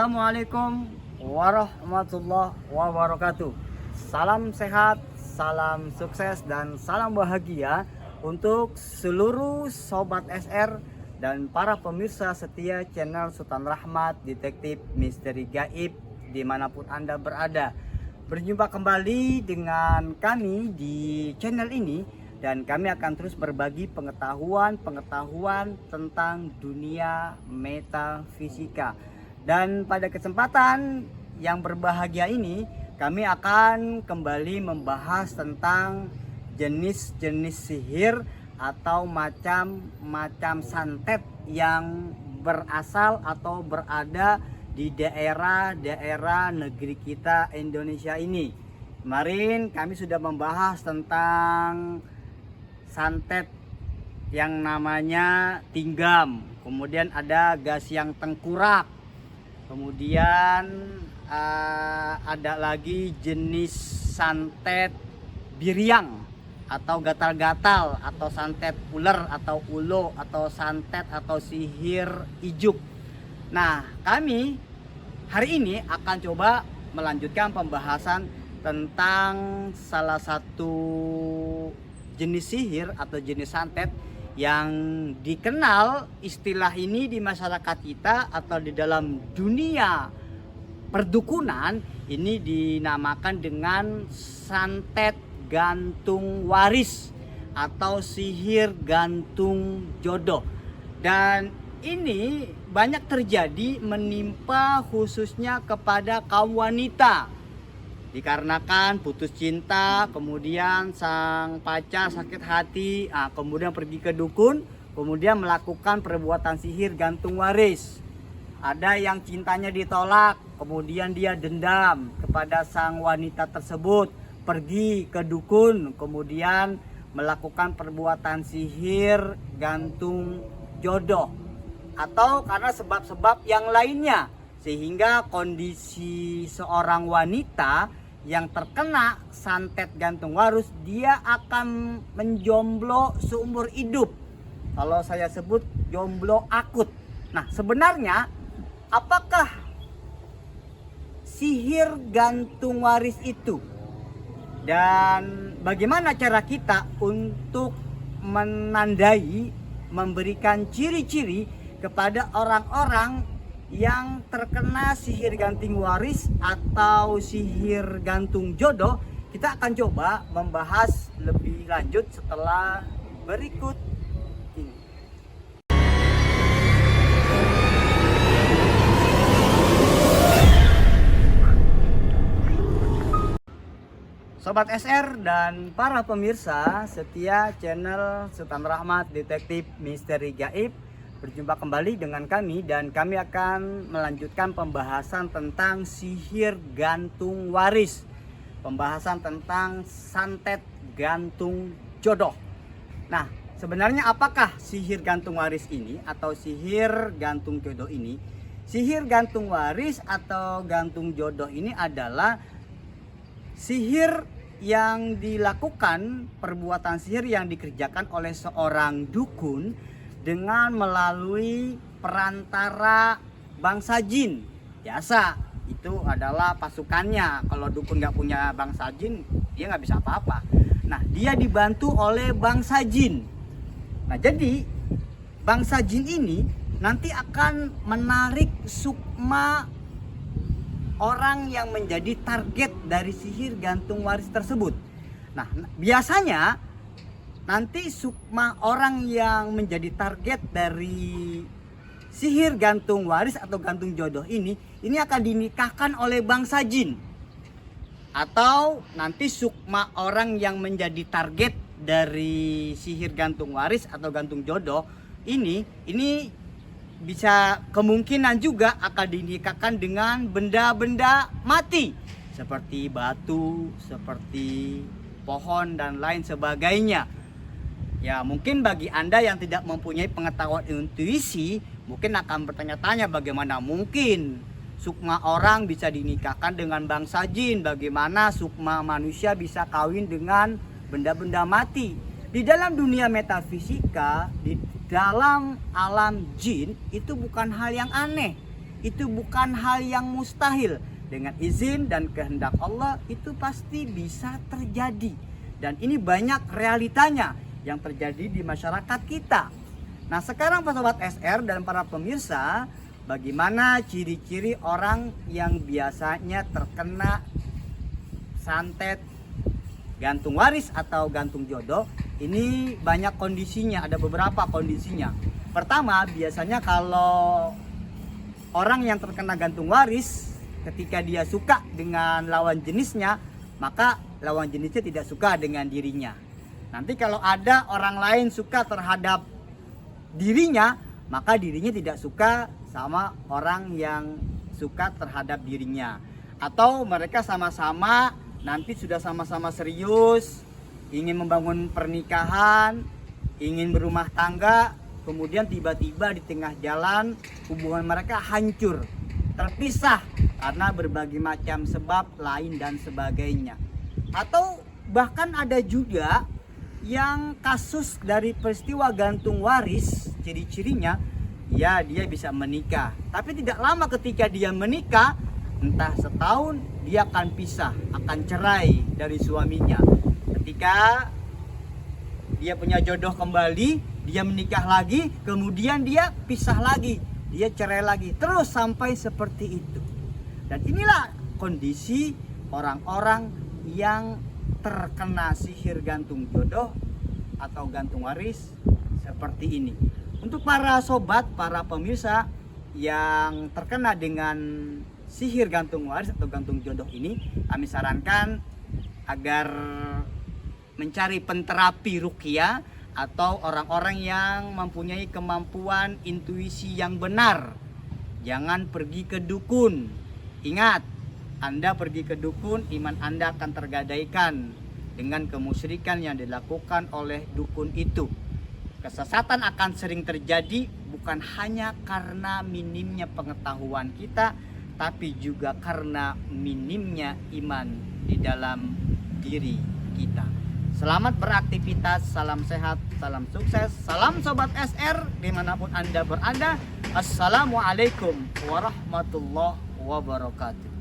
Assalamualaikum warahmatullahi wabarakatuh. Salam sehat, salam sukses, dan salam bahagia untuk seluruh Sobat SR dan para pemirsa setia channel Sultan Rahmat Detektif Misteri Gaib dimanapun Anda berada. Berjumpa kembali dengan kami di channel ini, dan kami akan terus berbagi pengetahuan tentang dunia metafisika. Dan pada kesempatan yang berbahagia ini, kami akan kembali membahas tentang jenis-jenis sihir atau macam-macam santet yang berasal atau berada di daerah-daerah negeri kita Indonesia ini. Kemarin kami sudah membahas tentang santet yang namanya tinggam, kemudian ada gas yang tengkurak, kemudian ada lagi jenis santet biriang atau gatal-gatal, atau santet ular atau ulo, atau santet atau sihir ijuk. Nah, kami hari ini akan coba melanjutkan pembahasan tentang salah satu jenis sihir atau jenis santet yang dikenal istilah ini di masyarakat kita atau di dalam dunia perdukunan ini dinamakan dengan santet gantung waris atau sihir gantung jodoh. Dan ini banyak terjadi menimpa khususnya kepada kaum wanita, dikarenakan putus cinta, kemudian sang pacar sakit hati, kemudian pergi ke dukun, kemudian melakukan perbuatan sihir gantung waris. Ada yang cintanya ditolak, kemudian dia dendam kepada sang wanita tersebut, pergi ke dukun, kemudian melakukan perbuatan sihir gantung jodoh, atau karena sebab-sebab yang lainnya, sehingga kondisi seorang wanita yang terkena santet gantung waris, dia akan menjomblo seumur hidup. Kalau saya sebut jomblo akut. Nah, sebenarnya apakah sihir gantung waris itu? Dan bagaimana cara kita untuk menandai, memberikan ciri-ciri kepada orang-orang yang terkena sihir gantung waris atau sihir gantung jodoh? Kita akan coba membahas lebih lanjut setelah berikut ini. Sobat SR dan para pemirsa setia channel Sultan Rahmat Detektif Misteri Gaib, berjumpa kembali dengan kami, dan kami akan melanjutkan pembahasan tentang sihir gantung waris, pembahasan tentang santet gantung jodoh. Nah, sebenarnya apakah sihir gantung waris ini atau sihir gantung jodoh ini? Sihir gantung waris atau gantung jodoh ini adalah sihir yang dilakukan, perbuatan sihir yang dikerjakan oleh seorang dukun dengan melalui perantara bangsa jin. Biasa itu adalah pasukannya. Kalau dukun nggak punya bangsa jin, dia nggak bisa apa-apa. Nah, dia dibantu oleh bangsa jin. Nah, jadi bangsa jin ini nanti akan menarik sukma orang yang menjadi target dari sihir gantung waris tersebut. Nah, biasanya nanti sukma orang yang menjadi target dari sihir gantung waris atau gantung jodoh ini akan dinikahkan oleh bangsa jin. Atau nanti sukma orang yang menjadi target dari sihir gantung waris atau gantung jodoh ini bisa kemungkinan juga akan dinikahkan dengan benda-benda mati seperti batu, seperti pohon dan lain sebagainya. Ya, mungkin bagi Anda yang tidak mempunyai pengetahuan intuisi, mungkin akan bertanya-tanya bagaimana mungkin sukma orang bisa dinikahkan dengan bangsa jin, bagaimana sukma manusia bisa kawin dengan benda-benda mati. Di dalam dunia metafisika, di dalam alam jin itu bukan hal yang aneh. itu bukan hal yang mustahil. Dengan izin dan kehendak Allah itu pasti bisa terjadi. Dan ini banyak realitanya yang terjadi di masyarakat kita. Nah sekarang Pak Sobat SR dan para pemirsa, bagaimana ciri-ciri orang yang biasanya terkena santet, gantung waris atau gantung jodoh? Ini banyak kondisinya, ada beberapa kondisinya. Pertama, biasanya kalau orang yang terkena gantung waris, ketika dia suka dengan lawan jenisnya, maka lawan jenisnya tidak suka dengan dirinya. Nanti kalau ada orang lain suka terhadap dirinya, maka dirinya tidak suka sama orang yang suka terhadap dirinya. Atau mereka sama-sama nanti sudah sama-sama serius, ingin membangun pernikahan, ingin berumah tangga, kemudian tiba-tiba di tengah jalan hubungan mereka hancur, terpisah karena berbagai macam sebab lain dan sebagainya. Atau bahkan ada juga yang kasus dari peristiwa gantung waris, ciri-cirinya ya dia bisa menikah, tapi tidak lama ketika dia menikah, entah setahun dia akan pisah, akan cerai dari suaminya. Ketika dia punya jodoh kembali, dia menikah lagi, kemudian dia pisah lagi, dia cerai lagi, terus sampai seperti itu. Dan inilah kondisi orang-orang yang terkena sihir gantung jodoh atau gantung waris seperti ini. Untuk para sobat, para pemirsa yang terkena dengan sihir gantung waris atau gantung jodoh ini, kami sarankan agar mencari penterapi ruqyah atau orang-orang yang mempunyai kemampuan intuisi yang benar. Jangan pergi ke dukun. Ingat, Anda pergi ke dukun, iman Anda akan tergadaikan dengan kemusyrikan yang dilakukan oleh dukun itu. Kesesatan akan sering terjadi bukan hanya karena minimnya pengetahuan kita, tapi juga karena minimnya iman di dalam diri kita. Selamat beraktivitas, salam sehat, salam sukses, salam Sobat SR dimanapun Anda berada. Assalamualaikum warahmatullahi wabarakatuh.